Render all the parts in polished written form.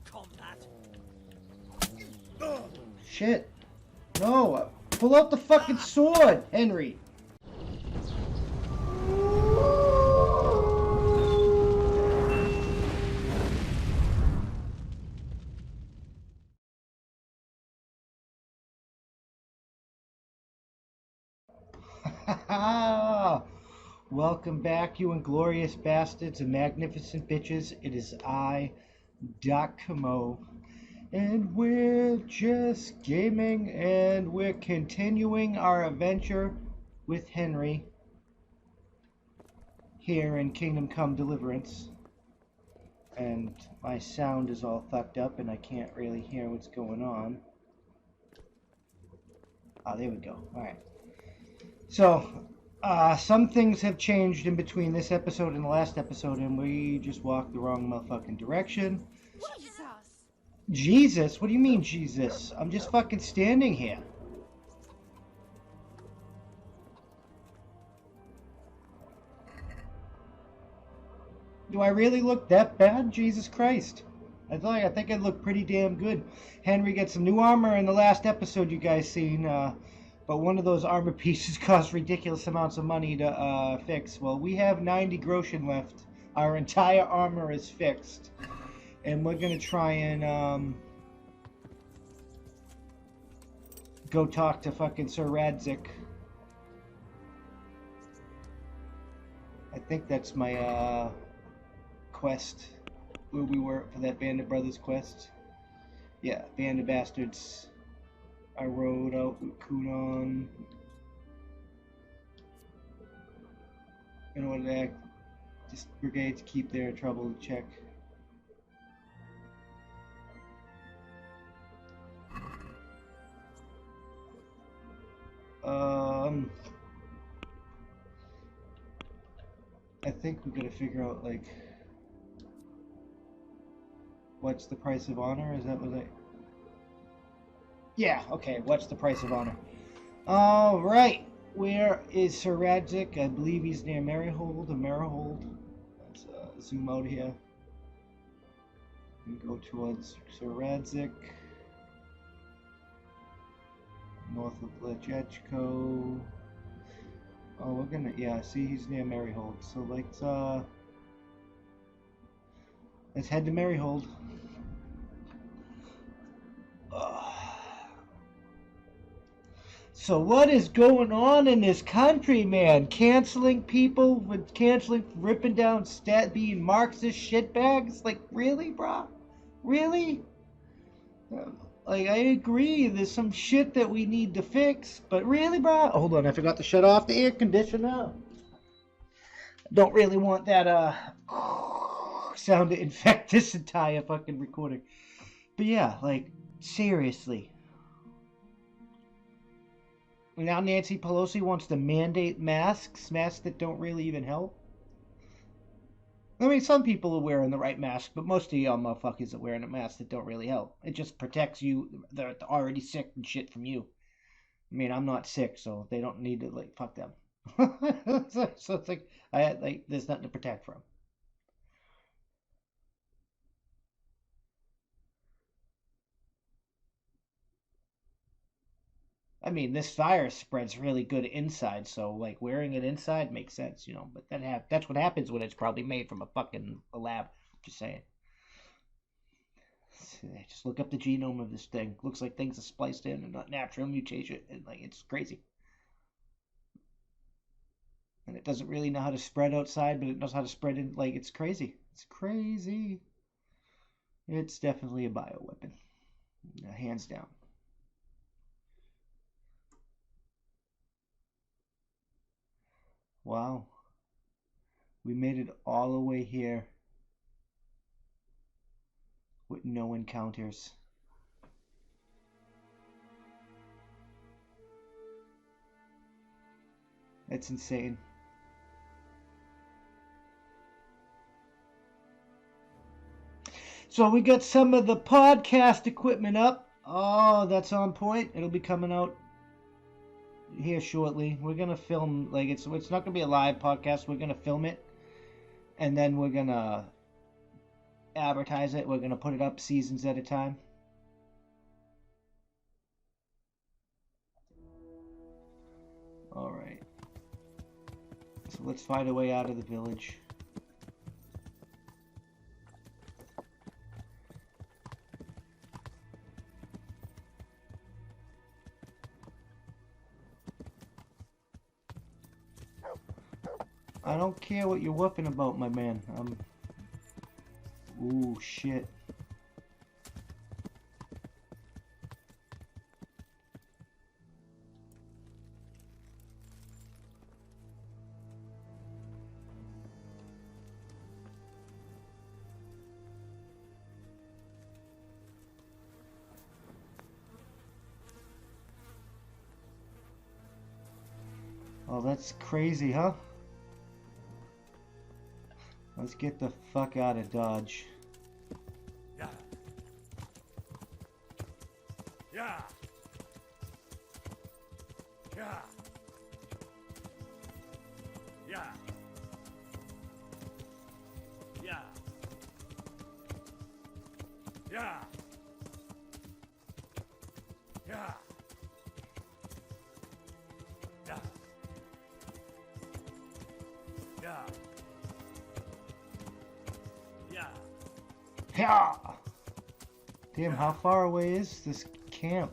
combat. Shit. No. Pull out the fucking sword, Henry. Welcome back, you inglorious bastards and magnificent bitches. It is I, Comeau, and we're just gaming, and we're continuing our adventure with Henry here in Kingdom Come Deliverance. And my sound is all fucked up, and I can't really hear what's going on. Ah, there we go. Alright. So, some things have changed in between this episode and the last episode, and we just walked the wrong motherfucking direction. Jesus! Jesus? What do you mean, Jesus? I'm just fucking standing here. Do I really look that bad? Jesus Christ. I think I look pretty damn good. Henry gets some new armor in the last episode you guys seen, but one of those armor pieces cost ridiculous amounts of money to fix. Well, we have 90 groschen left. Our entire armor is fixed. And we're going to try and go talk to fucking Sir Radzik. I think that's my quest where we were for that Band of Brothers quest. Yeah, Band of Bastards. I rode out with Kunon. And what did I just brigade to keep their trouble to check. I think we gotta figure out like what's the price of honor? Is that what I? Yeah, okay, what's the price of honor? Alright, where is Sir Radzik? I believe he's near Maryhold, Let's zoom out here. And go towards Sir Radzik. North of Lechechko. Oh, we're gonna, yeah, see, he's near Maryhold. So let's head to Maryhold. So what is going on in this country, man? Canceling people, ripping down being Marxist shitbags? Like, really, bro? Really? Like, I agree, there's some shit that we need to fix, but really, bro? Hold on, I forgot to shut off the air conditioner. Don't really want that, sound to infect this entire fucking recording. But yeah, like, seriously. Now Nancy Pelosi wants to mandate masks that don't really even help. I mean, some people are wearing the right mask, but most of y'all motherfuckers are wearing a mask that don't really help. It just protects you, they're already sick and shit from you. I mean, I'm not sick, so they don't need to, like, fuck them. So it's like, there's nothing to protect from. I mean, this virus spreads really good inside, so like wearing it inside makes sense, you know. But that's what happens when it's probably made from a lab. Just saying. Just look up the genome of this thing. Looks like things are spliced in and not natural mutation, and like it's crazy. And it doesn't really know how to spread outside, but it knows how to spread in. Like it's crazy. It's crazy. It's definitely a bioweapon, hands down. Wow. We made it all the way here with no encounters. That's insane. So we got some of the podcast equipment up. Oh, that's on point. It'll be coming out here shortly. We're gonna film, like, it's not gonna be a live podcast. We're gonna film it, and then we're gonna advertise it. We're going to put it up seasons at a time. Alright. So let's find a way out of the village. I don't care what you're whooping about, my man. Ooh, shit. Oh, that's crazy, huh? Let's get the fuck out of Dodge. Yeah. Yeah. Yeah. Yeah. Yeah. Yeah. Yeah. Yeah. Yeah. Yeah. Damn, how far away is this camp?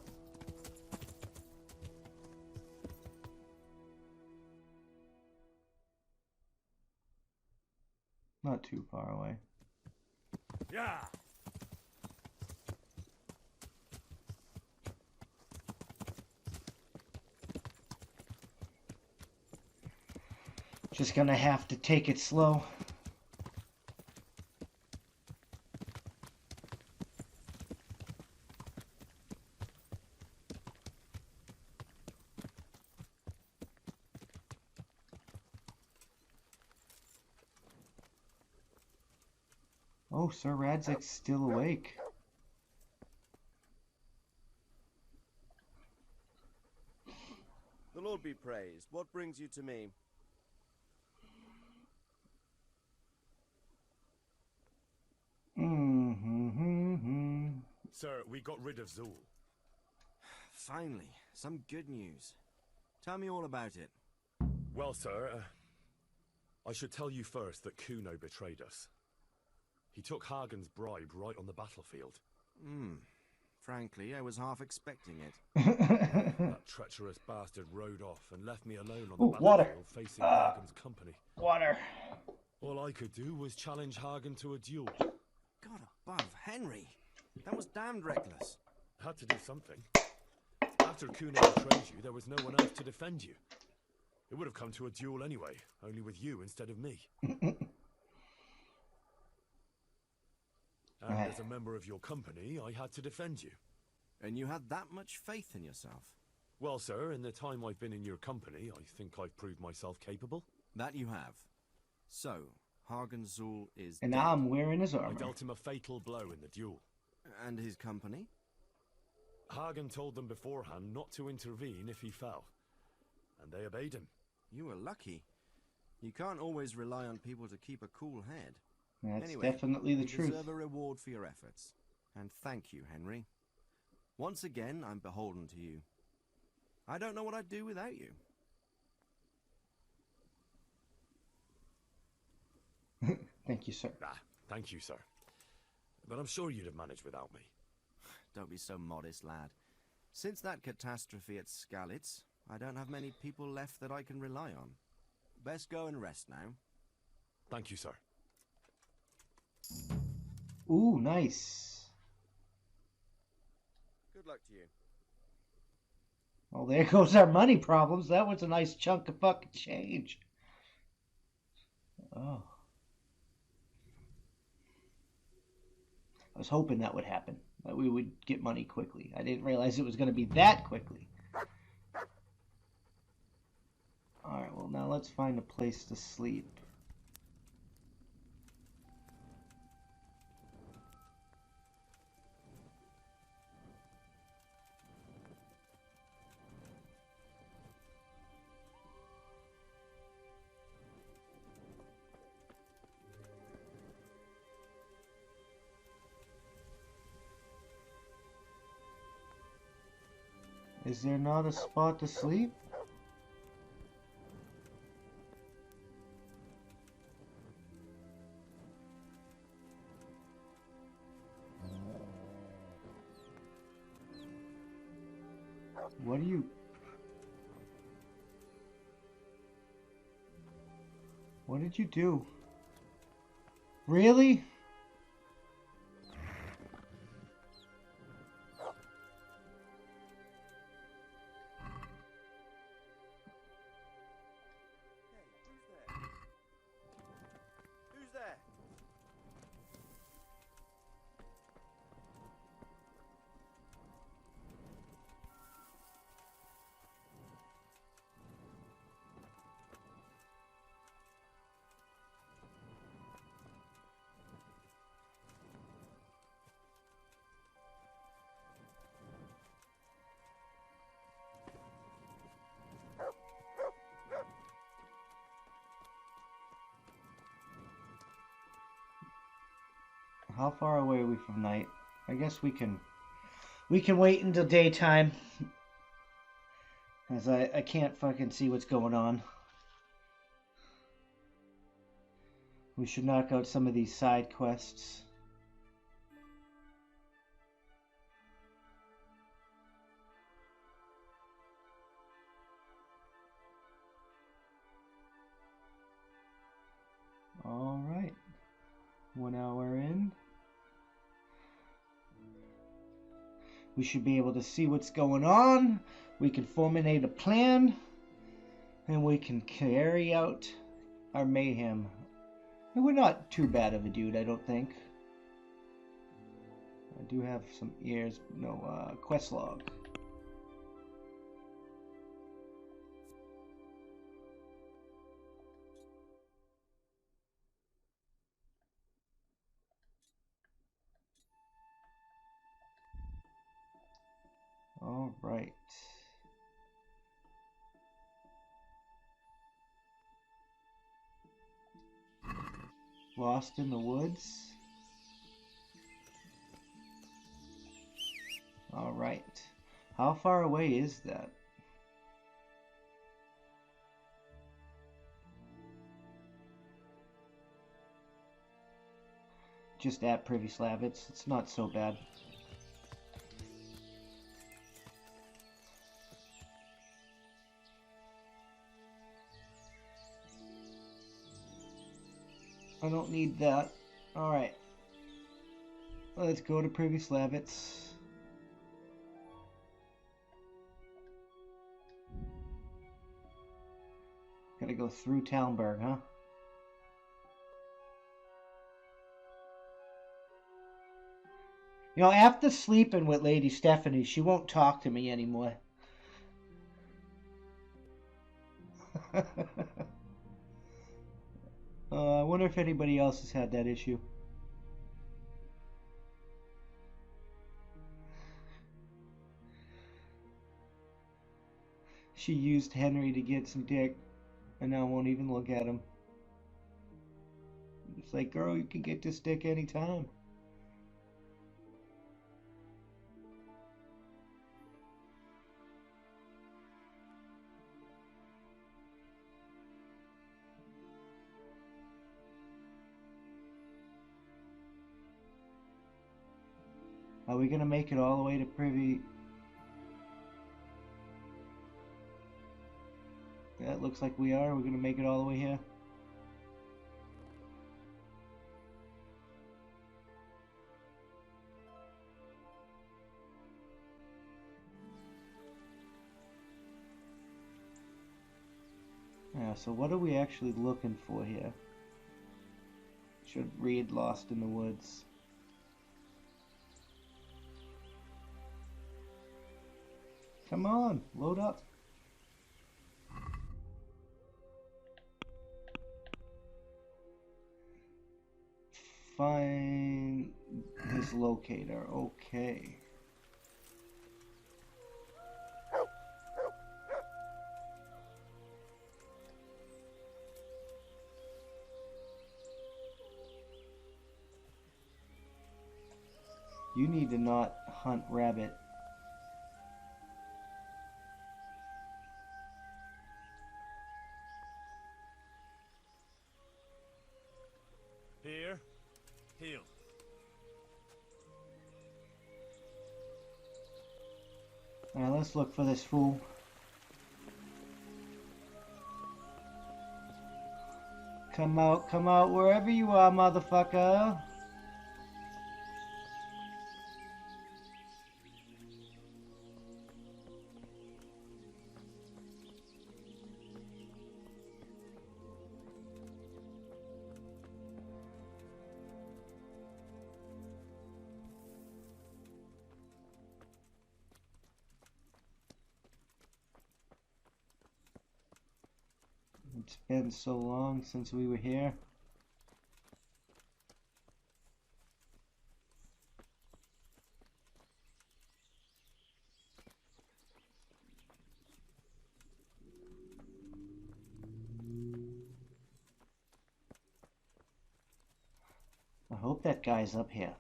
Not too far away. Yeah. Just gonna have to take it slow. Oh, Sir Radzik's still awake. The Lord be praised. What brings you to me? Sir, we got rid of Zool. Finally, some good news. Tell me all about it. Well, sir, I should tell you first that Comeau betrayed us. He took Hagen's bribe right on the battlefield. Frankly, I was half expecting it. That treacherous bastard rode off and left me alone on the battlefield water. facing Hagen's company. Water. All I could do was challenge Hagen to a duel. God above, Henry! That was damned reckless. Had to do something. After Comeau betrayed you, there was no one else to defend you. It would have come to a duel anyway, only with you instead of me. And as a member of your company, I had to defend you. And you had that much faith in yourself? Well, sir, in the time I've been in your company, I think I've proved myself capable. That you have. So, Hagen Zool is And dead. now I'm wearing his I armor. dealt him a fatal blow in the duel. And his company? Hagen told them beforehand not to intervene if he fell. And they obeyed him. You were lucky. You can't always rely on people to keep a cool head. That's Anyway, definitely the you truth. deserve a reward for your efforts. And thank you, Henry. Once again, I'm beholden to you. I don't know what I'd do without you. Thank you, sir. Ah, thank you, sir. But I'm sure you'd have managed without me. Don't be so modest, lad. Since that catastrophe at Skalitz, I don't have many people left that I can rely on. Best go and rest now. Thank you, sir. Ooh, nice. Good luck to you. Well, there goes our money problems. That was a nice chunk of fucking change. Oh. I was hoping that would happen. That we would get money quickly. I didn't realize it was going to be that quickly. Alright, well now let's find a place to sleep. Is there not a spot to sleep? What do you... What did you do? Really? Who's there? How far away are we from night? I guess we can wait until daytime. As I can't fucking see what's going on. We should knock out some of these side quests. Alright. 1 hour in. We should be able to see what's going on. We can formulate a plan. And we can carry out our mayhem. And we're not too bad of a dude, I don't think. I do have some ears, no quest log. All right. Lost in the woods. All right. How far away is that? Just at Privy Slavitz. It's not so bad. I don't need that. Alright. Let's go to Privy Slavitz. Gotta go through Talmberg, huh? You know, after sleeping with Lady Stephanie, she won't talk to me anymore. I wonder if anybody else has had that issue. She used Henry to get some dick, and now won't even look at him. It's like, girl, you can get this dick anytime. Are we gonna make it all the way to Privy? Yeah, it looks like we are. We're gonna make it all the way here. Yeah, so what are we actually looking for here? Should read Lost in the Woods. Come on, load up. Find his locator. Okay. You need to not hunt rabbit. Heal. Alright, let's look for this fool. Come out, wherever you are, motherfucker. It's been so long since we were here. I hope that guy's up here.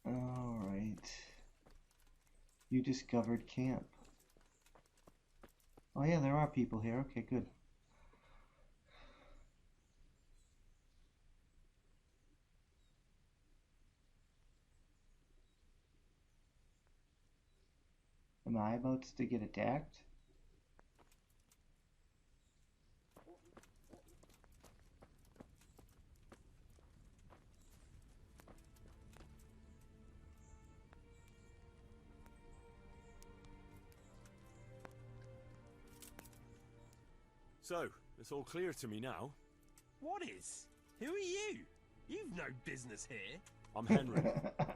Alright. You discovered camp. Oh yeah, there are people here. Okay, good. Am I about to get attacked? So, it's all clear to me now. What is? Who are you? You've no business here. I'm Henry,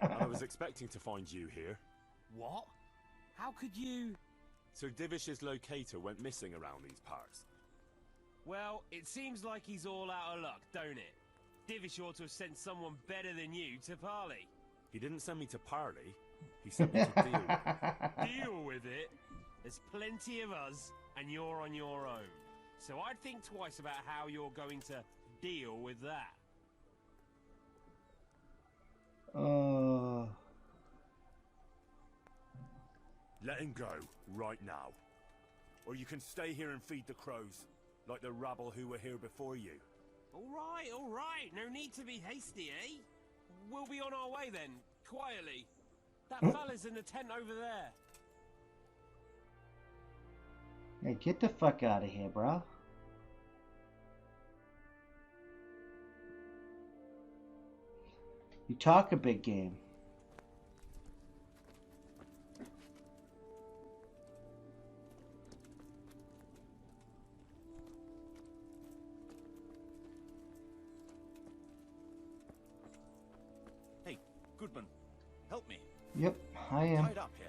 and I was expecting to find you here. What? How could you... Sir Divish's locator went missing around these parts. Well, it seems like he's all out of luck, don't it? Divish ought to have sent someone better than you to parley. He didn't send me to parley, he sent me to deal with it. Deal with it? There's plenty of us, and you're on your own. So I'd think twice about how you're going to deal with that. Let him go, right now. Or you can stay here and feed the crows, like the rabble who were here before you. All right. No need to be hasty, eh? We'll be on our way then, quietly. That fella's in the tent over there. Hey, get the fuck out of here, bro. You talk a big game. Hey, Goodman, help me. Yep, I am. Tied up here.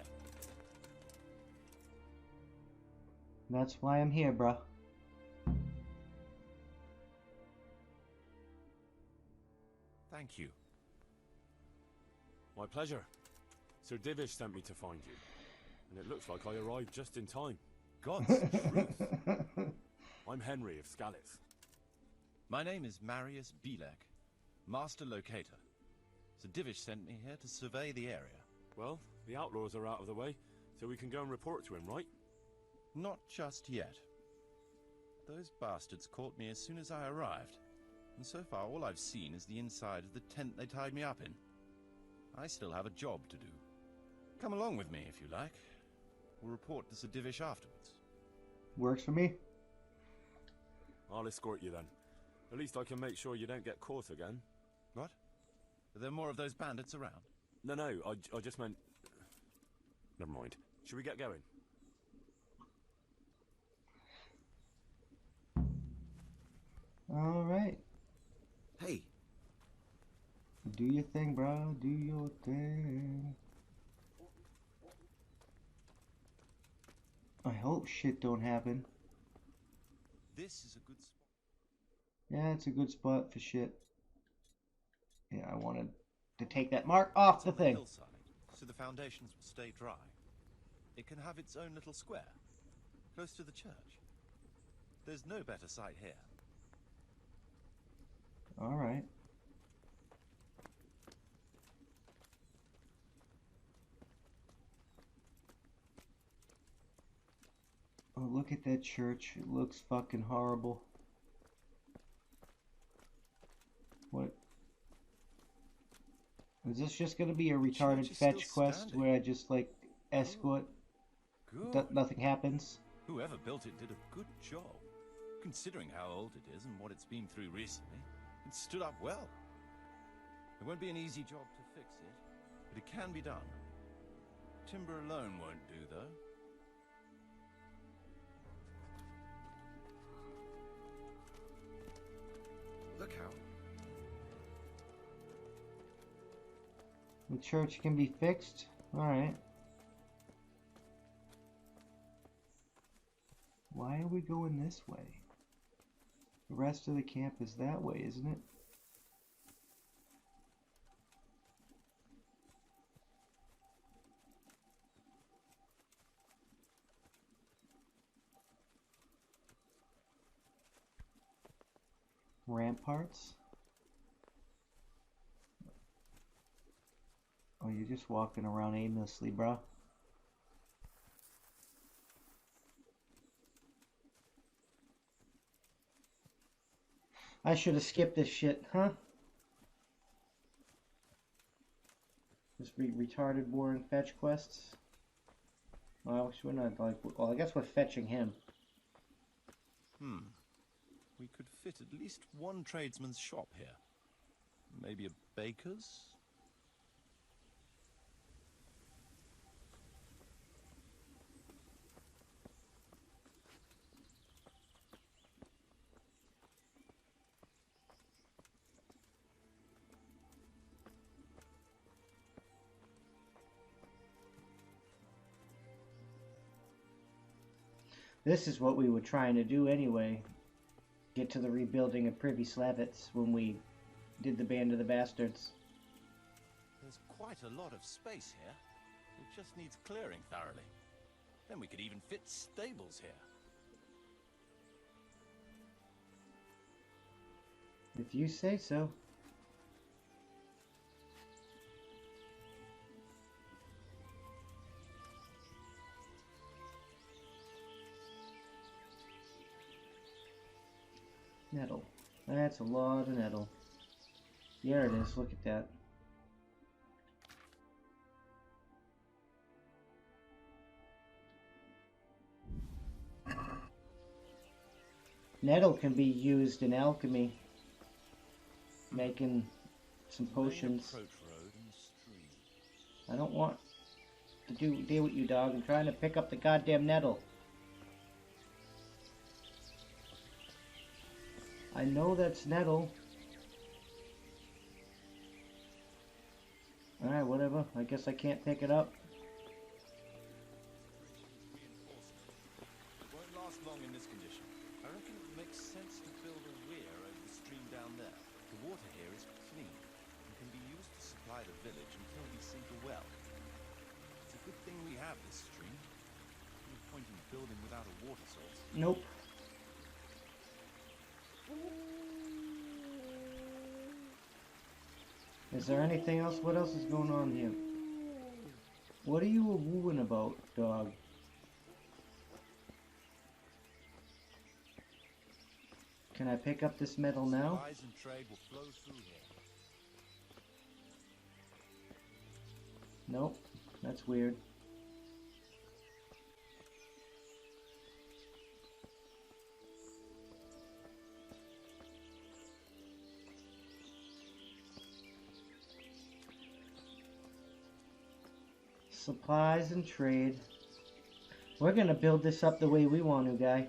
That's why I'm here, bro. Thank you. My pleasure. Sir Divish sent me to find you, and it looks like I arrived just in time. God's truth. I'm Henry of Skalitz. My name is Marius Belek, Master Locator. Sir Divish sent me here to survey the area. Well, the outlaws are out of the way, so we can go and report to him, right? Not just yet. Those bastards caught me as soon as I arrived, and so far all I've seen is the inside of the tent they tied me up in. I still have a job to do. Come along with me if you like. We'll report to Sir Divish afterwards. Works for me. I'll escort you then. At least I can make sure you don't get caught again. What? Are there more of those bandits around? No, I just meant... Never mind. Should we get going? Alright. Hey, Do your thing, bro. Do your thing. I hope shit don't happen. This is a good spot. Yeah, it's a good spot for shit. Yeah, I wanted to take that mark off It's the on the thing. hillside, so the foundations will stay dry. It can have its own little square, close to the church. There's no better site here. Alright. Oh, look at that church. It looks fucking horrible. What? Is this just gonna be a retarded fetch quest where I just like escort? Good. Nothing happens? Whoever built it did a good job. Considering how old it is and what it's been through recently, it stood up well. It won't be an easy job to fix it, but it can be done. Timber alone won't do, though. Look how... The church can be fixed? Alright. Why are we going this way? The rest of the camp is that way, isn't it? Ramparts? Oh, you're just walking around aimlessly, bro. I should have skipped this shit, huh? Just retarded boring fetch quests. Well, we're not like. Well, I guess we're fetching him. We could fit at least one tradesman's shop here. Maybe a baker's? This is what we were trying to do anyway. Get to the rebuilding of Privy Slavitz when we did the Band of the Bastards. There's quite a lot of space here. It just needs clearing thoroughly. Then we could even fit stables here. If you say so. Nettle. That's a lot of nettle. There it is, look at that. Nettle can be used in alchemy. Making some potions. I don't want to deal with you, dog. I'm trying to pick up the goddamn nettle. I know that's nettle. Alright, whatever. I guess I can't pick it up. It won't last long in this condition. I reckon it makes sense to build a weir over the stream down there. The water here is clean and can be used to supply the village until we sink a well. It's a good thing we have this stream. No point in building without a water source. Nope. Is there anything else? What else is going on here? What are you wooing about, dog? Can I pick up this metal now? Supplies and trade will flow through here. Nope. That's weird. Supplies and trade. We're gonna build this up the way we want to, guy.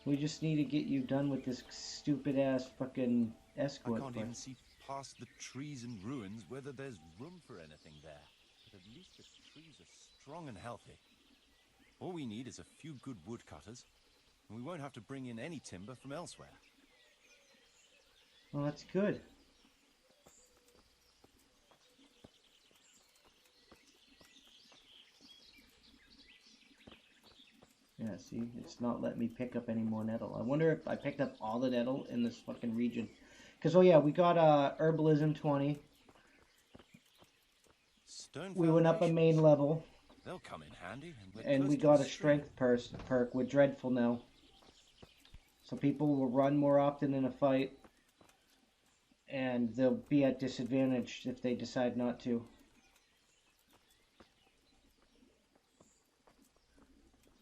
We just need to get you done with this stupid ass fucking escort. I can't even see past the trees and ruins whether there's room for anything there. But at least the trees are strong and healthy. All we need is a few good woodcutters, and we won't have to bring in any timber from elsewhere. Well, that's good. Yeah, see, it's not letting me pick up any more nettle. I wonder if I picked up all the nettle in this fucking region. Because, oh yeah, we got Herbalism 20. Stone We went up a main level. They'll come in handy. And we got a strength perk with Dreadful now. So people will run more often in a fight. And they'll be at disadvantage if they decide not to.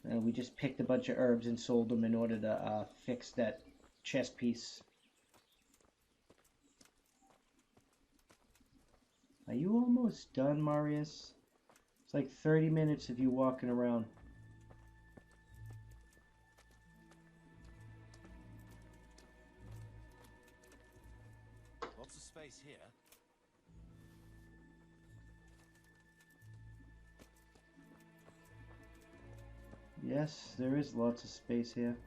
And we just picked a bunch of herbs and sold them in order to fix that chest piece. Are you almost done, Marius? It's like 30 minutes of you walking around. Lots of space here. Yes, there is lots of space here.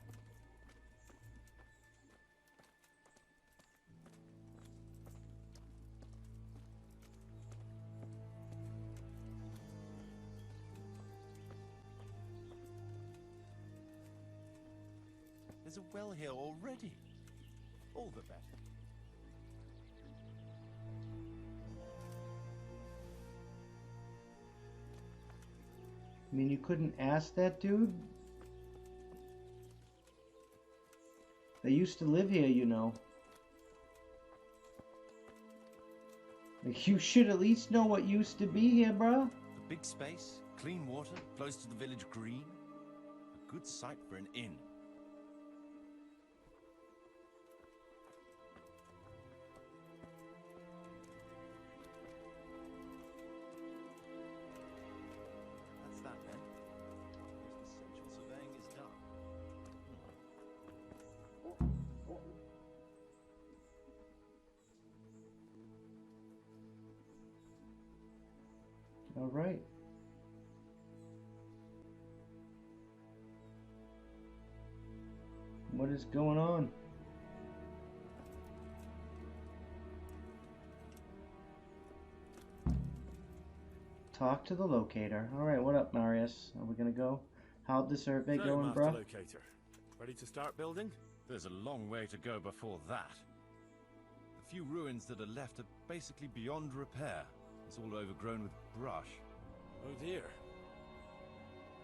There's a well here already. All the better. I mean, you couldn't ask that dude? They used to live here, you know. Like, you should at least know what used to be here, bruh. A big space, clean water, close to the village green. A good site for an inn. That's that then. Essential surveying is done. All right. What is going on? Talk to the locator. All right, what up, Marius? Are we gonna go? How'd the survey So, going, Master bruh? Locator, ready to start building? There's a long way to go before that. The few ruins that are left are basically beyond repair. It's all overgrown with brush. Oh dear.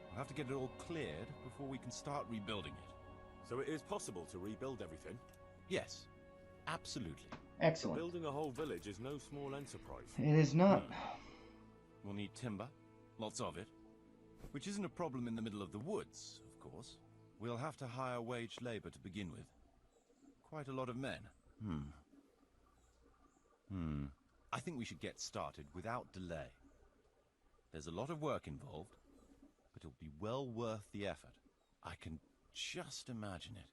We'll have to get it all cleared before we can start rebuilding it. So it is possible to rebuild everything? Yes, absolutely. Excellent. Building a whole village is no small enterprise. It is not. We'll need timber, lots of it, which isn't a problem in the middle of the woods, of course. We'll have to hire wage labor to begin with. Quite a lot of men. I think we should get started without delay. There's a lot of work involved, but it'll be well worth the effort. I can just imagine it.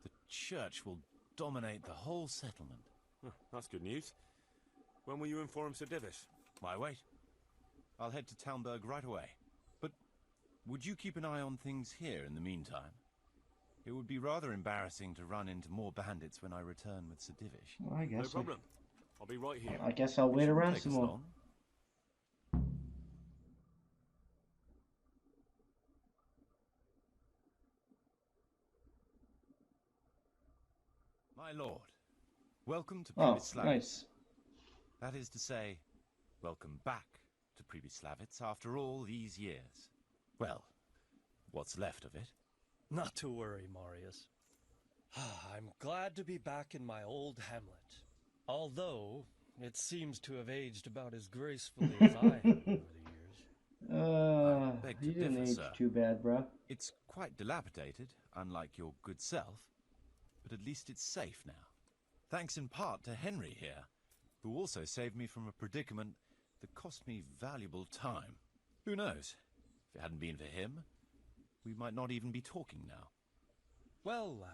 The church will dominate the whole settlement. Huh, that's good news. When will you inform Sir Divish? Why wait? I'll head to Talmberg right away. But would you keep an eye on things here in the meantime? It would be rather embarrassing to run into more bandits when I return with Sir Divish. Well, I No guess. problem. I'll be right here. I guess I'll wait Shouldn't around take some us more. long. My lord, welcome to Oh, Privislavitz. nice. That is to say, welcome back to Privislavitz after all these years. Well, what's left of it. Not to worry, Marius. I'm glad to be back in my old hamlet. Although, it seems to have aged about as gracefully as I have over the years. beg to You didn't differ, age sir. too bad, bruh. It's quite dilapidated, unlike your good self, but at least it's safe now. Thanks in part to Henry here, who also saved me from a predicament that cost me valuable time. Who knows? If it hadn't been for him, we might not even be talking now. Well, lad,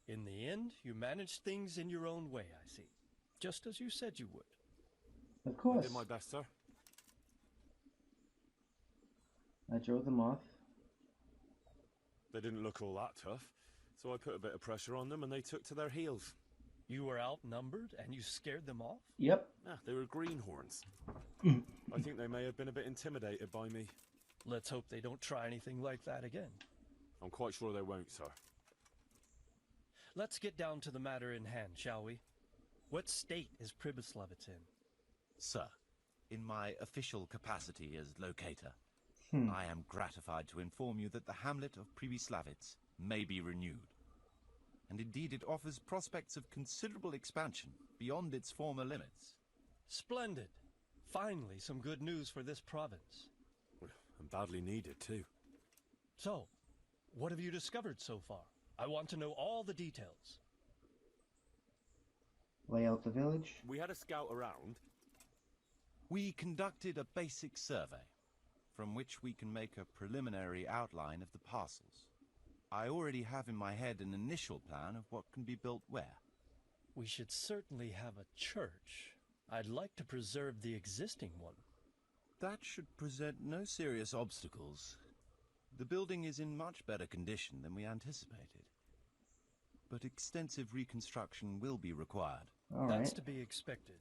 in the end, you managed things in your own way, I see. Just as you said you would. Of I course. did my best, sir. I drove them off. They didn't look all that tough, so I put a bit of pressure on them and they took to their heels. You were outnumbered and you scared them off? Yep. Ah, they were greenhorns. I think they may have been a bit intimidated by me. Let's hope they don't try anything like that again. I'm quite sure they won't, sir. Let's get down to the matter in hand, shall we? What state is Privislavitz in? Sir, in my official capacity as locator, I am gratified to inform you that the hamlet of Pribyslavitz may be renewed. And indeed it offers prospects of considerable expansion beyond its former limits. Splendid. Finally, some good news for this province. And badly needed, too. So, what have you discovered so far? I want to know all the details. Lay out the village. We had a scout around. We conducted a basic survey, from which we can make a preliminary outline of the parcels. I already have in my head an initial plan of what can be built where. We should certainly have a church. I'd like to preserve the existing one. That should present no serious obstacles. The building is in much better condition than we anticipated. But extensive reconstruction will be required. All That's right. to be expected.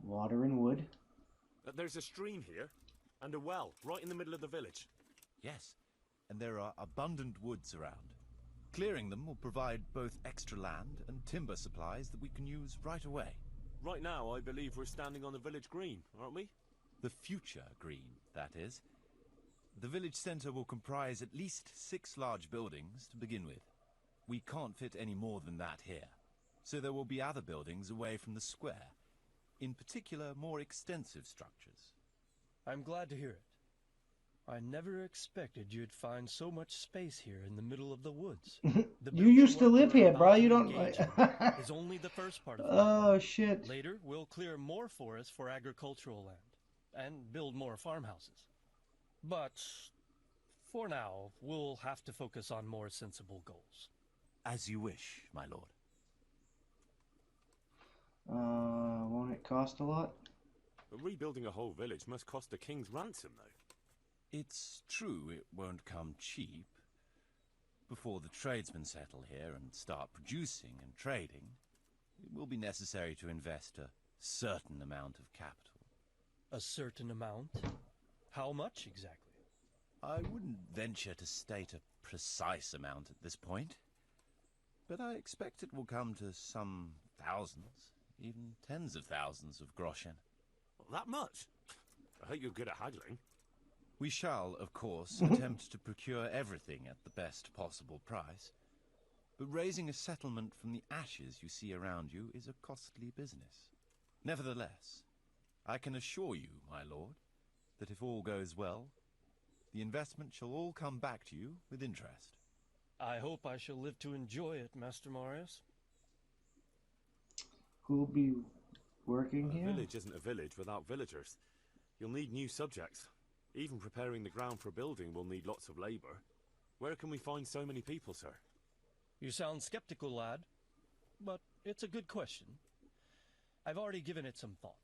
Water and wood. There's a stream here, and a well, right in the middle of the village. Yes, and there are abundant woods around. Clearing them will provide both extra land and timber supplies that we can use right away. Right now, I believe we're standing on the village green, aren't we? The future green, that is. The village centre will comprise at least 6 large buildings to begin with. We can't fit any more than that here, so there will be other buildings away from the square. In particular, more extensive structures. I'm glad to hear it. I never expected you'd find so much space here in the middle of the woods. The You used to building work live we're here, about bro. to You don't engage like. in is only the first part of the Oh plan. shit. Later, we'll clear more forest for agricultural land and build more farmhouses. But for now, we'll have to focus on more sensible goals. As you wish, my lord. Won't it cost a lot? Rebuilding a whole village must cost a king's ransom, though. It's true it won't come cheap. Before the tradesmen settle here and start producing and trading, it will be necessary to invest a certain amount of capital. A certain amount? How much exactly? I wouldn't venture to state a precise amount at this point, but I expect it will come to some thousands, even tens of thousands of groschen. That much? I hope you're good at haggling. We shall, of course, attempt to procure everything at the best possible price, but raising a settlement from the ashes you see around you is a costly business. Nevertheless, I can assure you, my lord, that if all goes well, the investment shall all come back to you with interest. I hope I shall live to enjoy it, Master Marius. Who'll be working A here? village isn't a village without villagers. You'll need new subjects. Even preparing the ground for a building will need lots of labor. Where can we find so many people, sir? You sound skeptical, lad, but it's a good question. I've already given it some thought.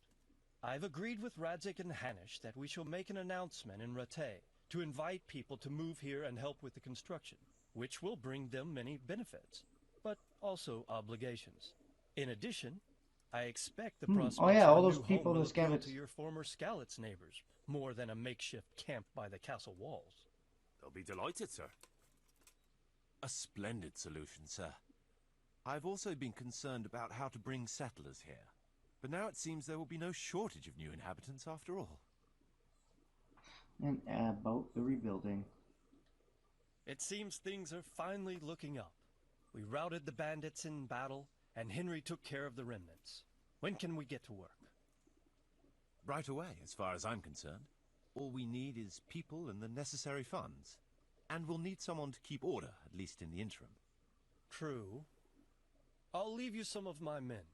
I've agreed with Radzik and Hanish that we shall make an announcement in Rattay to invite people to move here and help with the construction, which will bring them many benefits, but also obligations. In addition, I expect the prospects Oh yeah, for all a those new people, home will those appeal Skavets. to your former Skalitz neighbors, more than a makeshift camp by the castle walls. They'll be delighted, sir. A splendid solution, sir. I've also been concerned about how to bring settlers here, but now it seems there will be no shortage of new inhabitants after all. And about the rebuilding. It seems things are finally looking up. We routed the bandits in battle, and Henry took care of the remnants. When can we get to work? Right away, as far as I'm concerned. All we need is people and the necessary funds. And we'll need someone to keep order, at least in the interim. True. I'll leave you some of my men.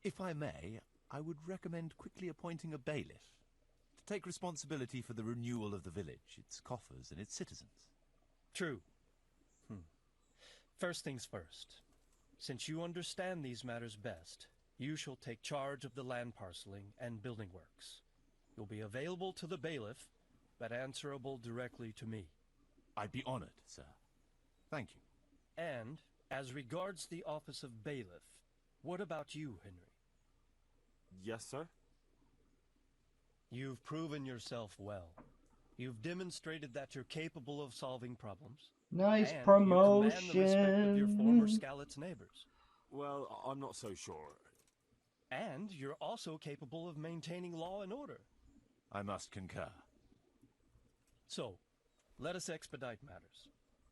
If I may, I would recommend quickly appointing a bailiff to take responsibility for the renewal of the village, its coffers and its citizens. True. First things first. Since you understand these matters best, you shall take charge of the land parceling and building works. You'll be available to the bailiff, but answerable directly to me. I'd be honored, sir. Thank you. And, as regards the office of bailiff, what about you, Henry? Yes, sir? You've proven yourself well. You've demonstrated that you're capable of solving problems. Nice and promotion. you command the respect of your former Skalitz neighbors. Well, I'm not so sure. And you're also capable of maintaining law and order. I must concur. So, let us expedite matters.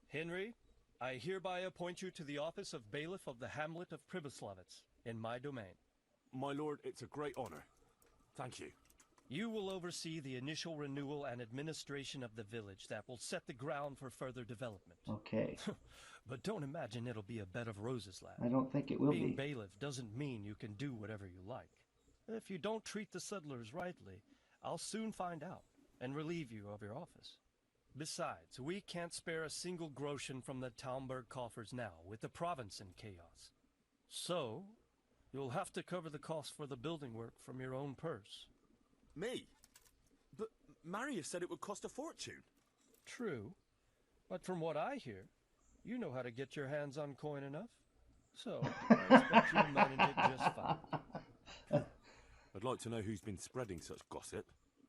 Henry, I hereby appoint you to the office of Bailiff of the Hamlet of Pribyslavitz, in my domain. My lord, it's a great honor. Thank you. You will oversee the initial renewal and administration of the village that will set the ground for further development. Okay. But don't imagine it'll be a bed of roses, lad. I don't think it will Being be. bailiff doesn't mean you can do whatever you like. If you don't treat the settlers rightly, I'll soon find out and relieve you of your office. Besides, we can't spare a single groschen from the Talmberg coffers now, with the province in chaos. So, you'll have to cover the cost for the building work from your own purse. Me? But Marius said it would cost a fortune. True, but from what I hear, you know how to get your hands on coin enough. So, I expect you'll manage it just fine. I'd like to know who's been spreading such gossip.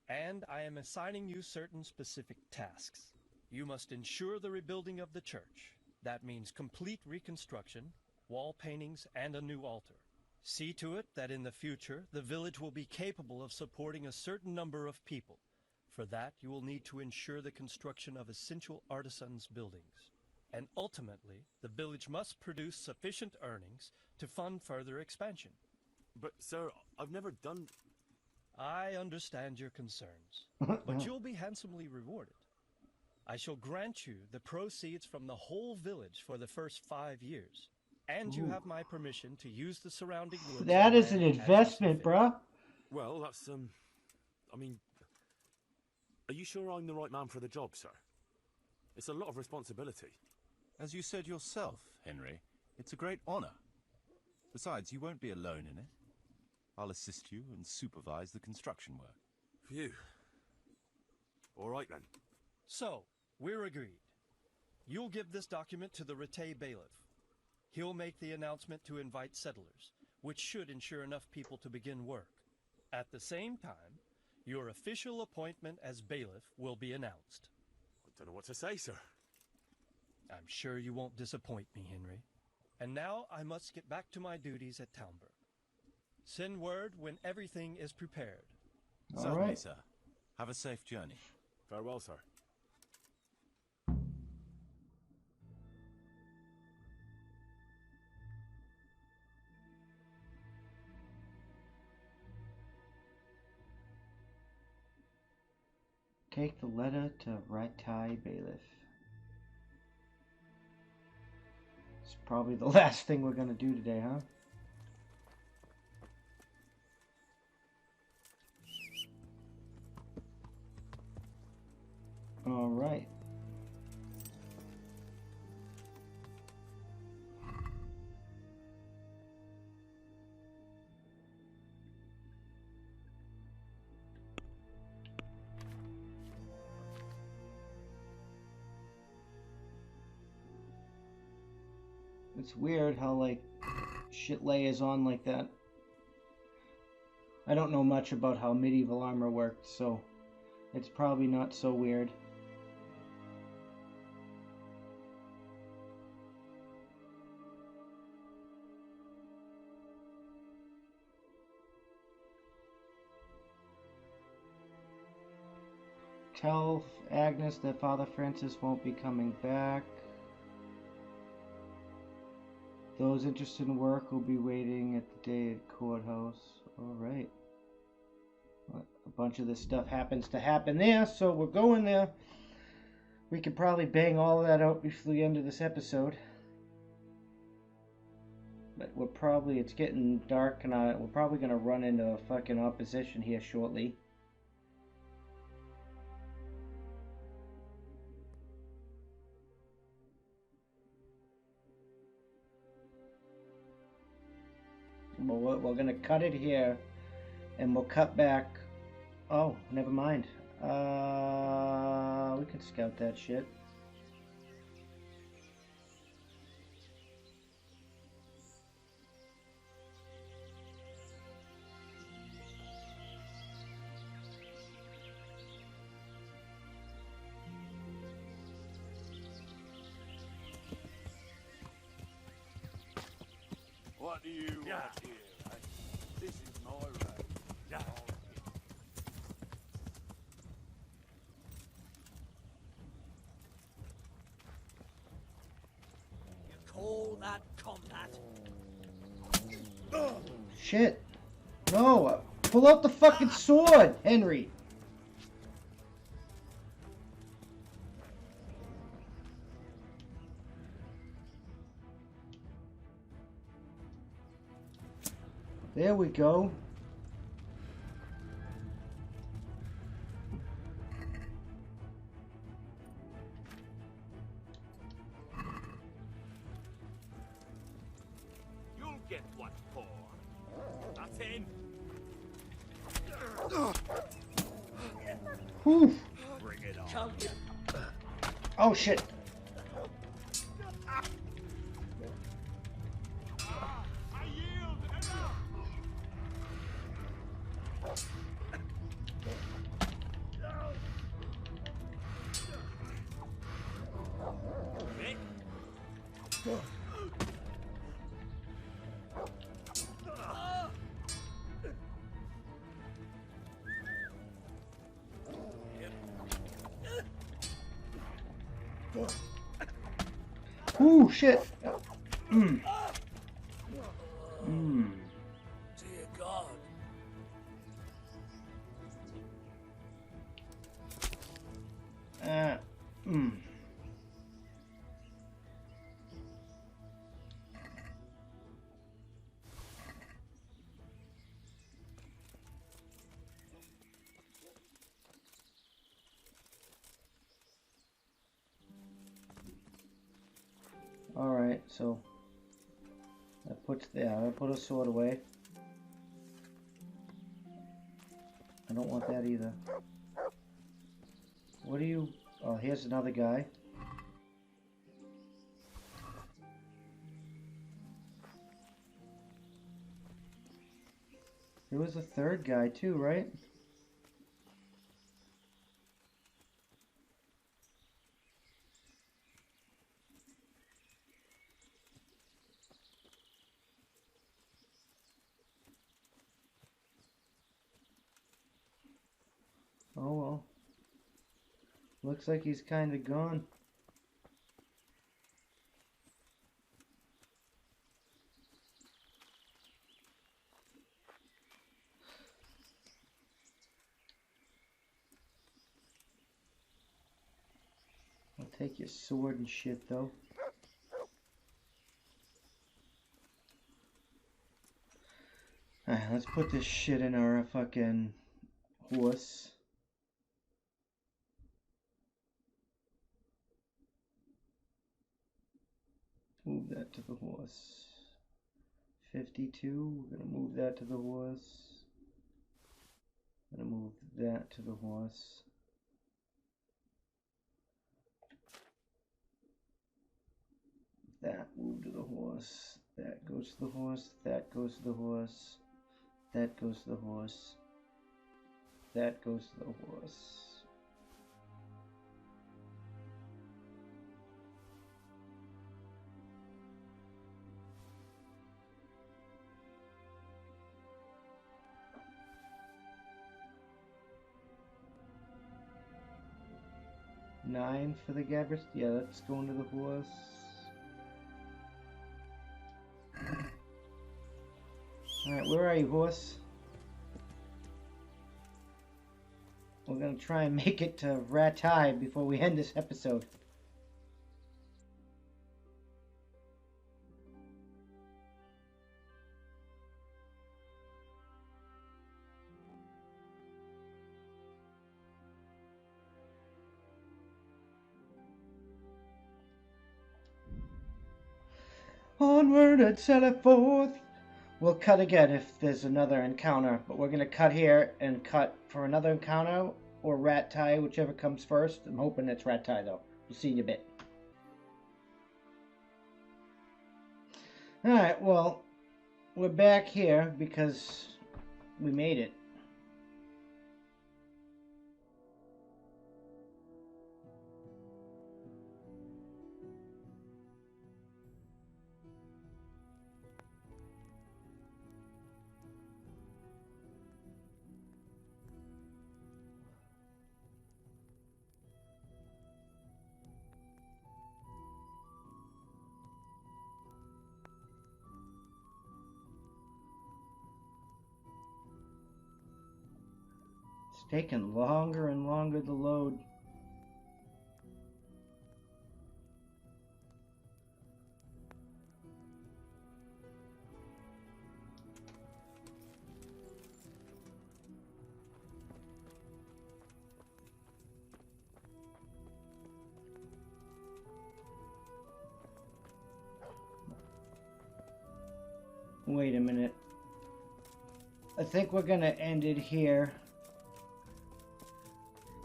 And I am assigning you certain specific tasks. You must ensure the rebuilding of the church. That means complete reconstruction, wall paintings, and a new altar. See to it that in the future, the village will be capable of supporting a certain number of people. For that, you will need to ensure the construction of essential artisans' buildings. And ultimately, the village must produce sufficient earnings to fund further expansion. But, sir, I've never done... I understand your concerns, but you'll be handsomely rewarded. I shall grant you the proceeds from the whole village for the first 5 years, and you have my permission to use the surrounding woods. That and is an land as you investment, see fit. bruh. Well, that's, I mean... Are you sure I'm the right man for the job, sir? It's a lot of responsibility. As you said yourself, Henry, it's a great honor. Besides, you won't be alone in it. I'll assist you and supervise the construction work. Phew. All right, then. So, we're agreed. You'll give this document to the Rete bailiff. He'll make the announcement to invite settlers, which should ensure enough people to begin work. At the same time, your official appointment as bailiff will be announced. I don't know what to say, sir. I'm sure you won't disappoint me, Henry. And now I must get back to my duties at Talmberg. Send word when everything is prepared. All Certainly, right. sir. Have a safe journey. Farewell, sir. Take the letter to Ratai Bailiff. It's probably the last thing we're gonna do today, huh? All right. It's weird how, like, shit layers on like that. I don't know much about how medieval armor worked, so it's probably not so weird. Tell Agnes that Father Francis won't be coming back. Those interested in work will be waiting at the day at courthouse. Alright. A bunch of this stuff happens to happen there, so we're going there. We could probably bang all of that out before the end of this episode. But it's getting dark, and we're probably going to run into a fucking opposition here shortly. We're gonna cut it here, and we'll cut back. Oh, never mind. We can scout that shit. What do you want here? This is my road. Yeah. shit. No, pull out the fucking sword, Henry. There we go. You'll get what for. That's in. Whew. Bring it on. Oh shit. I yield. Enough. Nick? Ooh, shit. Mm. Mm. Dear God. Mm. Alright, so I put a sword away. I don't want that either. What do you... Oh, here's another guy. There was a third guy too, right? Oh well. Looks like he's kind of gone. I'll take your sword and shit though. Alright, let's put this shit in our fucking horse. Move that to the horse. 52, we're gonna move that to the horse. Gonna move that to the horse. That move to the horse. That goes to the horse. That goes to the horse. That goes to the horse. That goes to the horse. Nine for the Gabbers. Yeah, let's go into the horse. Alright, where are you, horse? We're gonna try and make it to Ratai before we end this episode. Onward and set it forth. We'll cut again if there's another encounter, but we're gonna cut here and cut for another encounter or Ratai, whichever comes first. I'm hoping it's Ratai though. We'll see you in a bit. Alright, well, we're back here because we made it. taking longer and longer to load. Wait a minute. I think we're gonna end it here.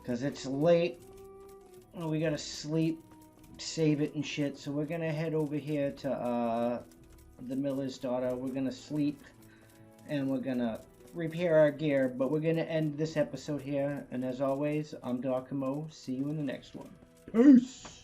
Because it's late. And we gotta sleep, save it and shit. So we're gonna head over here to the miller's daughter. We're gonna sleep. And we're gonna repair our gear. But we're gonna end this episode here. And as always, I'm Comeau. See you in the next one. Peace!